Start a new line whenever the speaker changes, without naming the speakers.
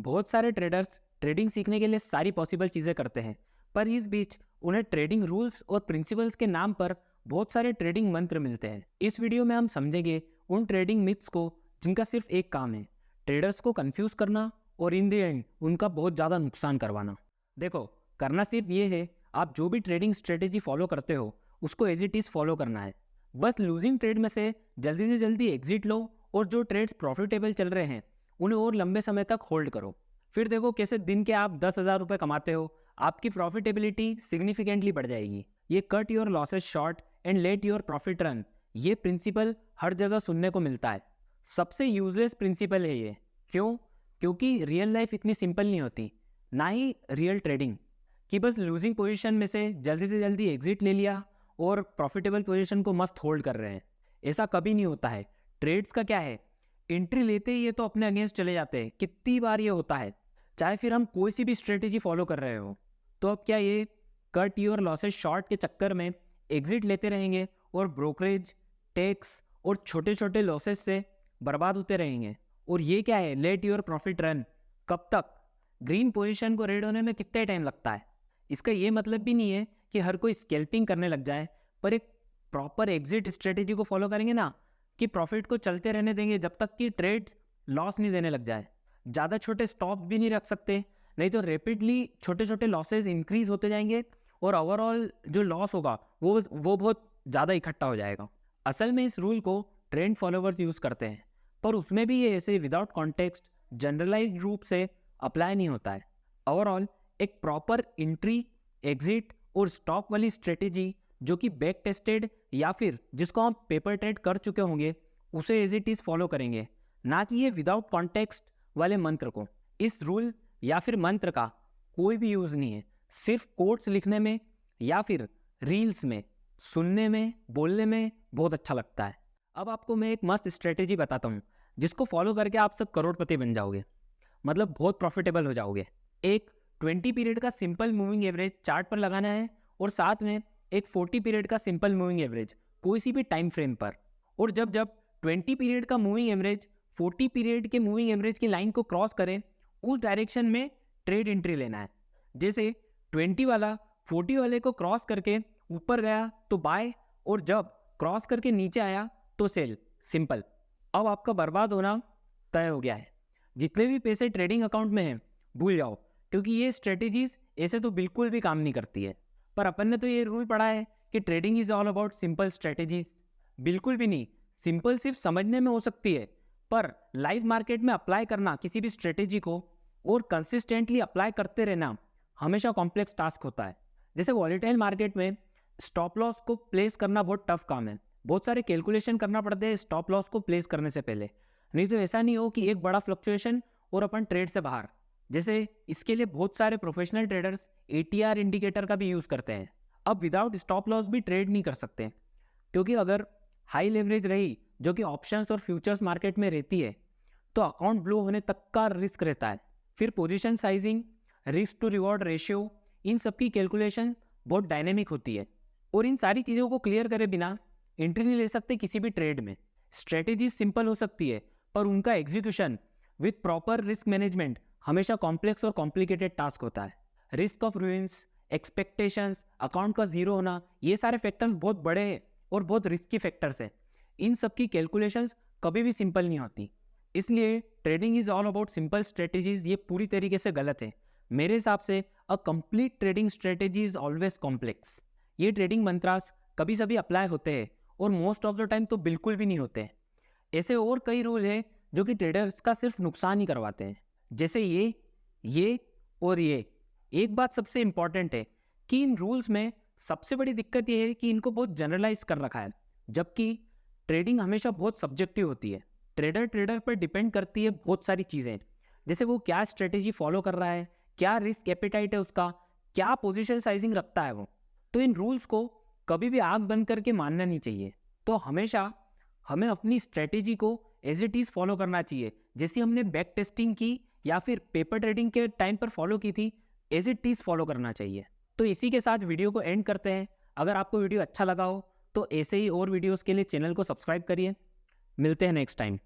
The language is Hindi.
बहुत सारे ट्रेडर्स ट्रेडिंग सीखने के लिए सारी पॉसिबल चीज़ें करते हैं, पर इस बीच उन्हें ट्रेडिंग रूल्स और प्रिंसिपल्स के नाम पर बहुत सारे ट्रेडिंग मंत्र मिलते हैं। इस वीडियो में हम समझेंगे उन ट्रेडिंग मिथ्स को जिनका सिर्फ एक काम है, ट्रेडर्स को कंफ्यूज करना और इन द एंड उनका बहुत ज़्यादा नुकसान करवाना। देखो, करना सिर्फ ये है, आप जो भी ट्रेडिंग स्ट्रेटेजी फॉलो करते हो उसको एज इट इज़ फॉलो करना है। बस लूजिंग ट्रेड में से जल्दी एग्जिट लो और जो ट्रेड्स प्रॉफिटेबल चल रहे हैं उन्हें और लंबे समय तक होल्ड करो। फिर देखो कैसे दिन के आप 10,000 रुपये कमाते हो, आपकी प्रॉफिटेबिलिटी सिग्निफिकेंटली बढ़ जाएगी। ये cut your losses short and let your profit run, ये प्रिंसिपल हर जगह सुनने को मिलता है। सबसे यूजलेस प्रिंसिपल है ये। क्यों? क्योंकि रियल लाइफ इतनी सिंपल नहीं होती, ना ही रियल ट्रेडिंग, कि बस लूजिंग पोजीशन में से जल्दी एग्जिट ले लिया और प्रॉफिटेबल पोजीशन को मस्त होल्ड कर रहे हैं। ऐसा कभी नहीं होता है। ट्रेड्स का क्या है, एंट्री लेते ही ये तो अपने अगेंस्ट चले जाते हैं। कितनी बार ये होता है, चाहे फिर हम कोई सी भी स्ट्रेटेजी फॉलो कर रहे हो। तो अब क्या ये कट योर लॉसेस शॉर्ट के चक्कर में एग्जिट लेते रहेंगे और ब्रोकरेज, टैक्स और छोटे छोटे लॉसेस से बर्बाद होते रहेंगे। और ये क्या है, लेट योर प्रॉफिट रन, कब तक? ग्रीन पोजीशन को रेड होने में कितना टाइम लगता है? इसका ये मतलब भी नहीं है कि हर कोई स्कैल्पिंग करने लग जाए, पर एक प्रॉपर एग्जिट स्ट्रेटेजी को फॉलो करेंगे ना, कि प्रॉफिट को चलते रहने देंगे जब तक कि ट्रेड्स लॉस नहीं देने लग जाए। ज़्यादा छोटे स्टॉप भी नहीं रख सकते, नहीं तो रैपिडली छोटे छोटे लॉसेस इंक्रीज होते जाएंगे और ओवरऑल जो लॉस होगा वो बहुत ज़्यादा इकट्ठा हो जाएगा। असल में इस रूल को ट्रेंड फॉलोवर्स यूज़ करते हैं, पर उसमें भी ये ऐसे विदाउट कॉन्टेक्स्ट जनरलाइज्ड रूप से अप्लाई नहीं होता है। ओवरऑल एक प्रॉपर एंट्री, एग्जिट और स्टॉप वाली स्ट्रेटेजी जो कि बैक टेस्टेड या फिर जिसको हम पेपर ट्रेड कर चुके होंगे उसे एज इट इज़ फॉलो करेंगे, ना कि ये विदाउट कॉन्टेक्स्ट वाले मंत्र को। इस रूल या फिर मंत्र का कोई भी यूज़ नहीं है, सिर्फ कोट्स लिखने में या फिर रील्स में सुनने में बोलने में बहुत अच्छा लगता है। अब आपको मैं एक मस्त स्ट्रेटेजी बताता हूँ जिसको फॉलो करके आप सब करोड़पति बन जाओगे, मतलब बहुत प्रॉफिटेबल हो जाओगे। एक 20 पीरियड का सिंपल मूविंग एवरेज चार्ट पर लगाना है और साथ में एक 40 पीरियड का सिंपल मूविंग एवरेज कोई सी भी टाइम फ्रेम पर। और जब जब 20 पीरियड का मूविंग एवरेज 40 पीरियड के मूविंग एवरेज की लाइन को क्रॉस करे, उस डायरेक्शन में ट्रेड एंट्री लेना है। जैसे 20 वाला 40 वाले को क्रॉस करके ऊपर गया तो बाय, और जब क्रॉस करके नीचे आया तो सेल। सिंपल। अब आपका बर्बाद होना तय हो गया है। जितने भी पैसे ट्रेडिंग अकाउंट में हैं भूल जाओ, क्योंकि ये स्ट्रेटेजीज ऐसे तो बिल्कुल भी काम नहीं करती है। पर अपन ने तो ये रूल पढ़ा है कि trading is all about simple strategies. बिल्कुल भी नहीं। सिंपल सिर्फ समझने में हो सकती है, पर लाइव मार्केट में अप्लाई करना किसी भी स्ट्रेटेजी को और कंसिस्टेंटली अप्लाई करते रहना हमेशा कॉम्प्लेक्स टास्क होता है। जैसे वॉलेटाइल मार्केट में स्टॉप लॉस को प्लेस करना बहुत टफ काम है। बहुत सारे कैलकुलेशन करना पड़ते हैं स्टॉप लॉस को प्लेस करने से पहले, नहीं तो ऐसा नहीं हो कि एक बड़ा फ्लक्चुएशन और अपन ट्रेड से बाहर। जैसे इसके लिए बहुत सारे प्रोफेशनल ट्रेडर्स ATR इंडिकेटर का भी यूज़ करते हैं। अब विदाउट स्टॉप लॉस भी ट्रेड नहीं कर सकते, क्योंकि अगर हाई लेवरेज रही जो कि ऑप्शंस और फ्यूचर्स मार्केट में रहती है तो अकाउंट ब्लो होने तक का रिस्क रहता है। फिर position sizing, risk to reward ratio, इन सब की कैलकुलेशन बहुत डायनेमिक होती है, और इन सारी चीज़ों को क्लियर करे बिना एंट्री नहीं ले सकते किसी भी ट्रेड में। स्ट्रेटेजी सिंपल हो सकती है, पर उनका execution with proper risk management हमेशा कॉम्प्लेक्स और कॉम्प्लिकेटेड टास्क होता है। Risk of ruins, expectations, account का जीरो होना, ये सारे फैक्टर्स बहुत बड़े हैं और बहुत रिस्की फैक्टर्स हैं। इन सब की कैलकुलेशंस कभी भी सिंपल नहीं होती। इसलिए trading is all about simple strategies, ये पूरी तरीके से गलत है। मेरे हिसाब से a complete trading strategy is always complex. ये ट्रेडिंग मंत्रास कभी सभी अप्लाई होते हैं और मोस्ट ऑफ द टाइम तो बिल्कुल भी नहीं होते। ऐसे और कई रूल हैं जो कि ट्रेडर्स का सिर्फ नुकसान ही करवाते हैं, जैसे ये और ये। एक बात सबसे इंपॉर्टेंट है कि इन रूल्स में सबसे बड़ी दिक्कत ये है कि इनको बहुत जनरलाइज कर रखा है, जबकि ट्रेडिंग हमेशा बहुत सब्जेक्टिव होती है। ट्रेडर पर डिपेंड करती है बहुत सारी चीज़ें, जैसे वो क्या स्ट्रेटेजी फॉलो कर रहा है, क्या रिस्क एपेटाइट है उसका, क्या पोजीशन साइजिंग रखता है वो। तो इन रूल्स को कभी भी आंख बंद करके मानना नहीं चाहिए। तो हमेशा हमें अपनी स्ट्रेटेजी को एज इट इज़ फॉलो करना चाहिए, जैसे हमने बैक टेस्टिंग की या फिर पेपर ट्रेडिंग के टाइम पर फॉलो की थी, एज इट इज़ फॉलो करना चाहिए। तो इसी के साथ वीडियो को एंड करते हैं। अगर आपको वीडियो अच्छा लगा हो तो ऐसे ही और वीडियोस के लिए चैनल को सब्सक्राइब करिए। मिलते हैं नेक्स्ट टाइम।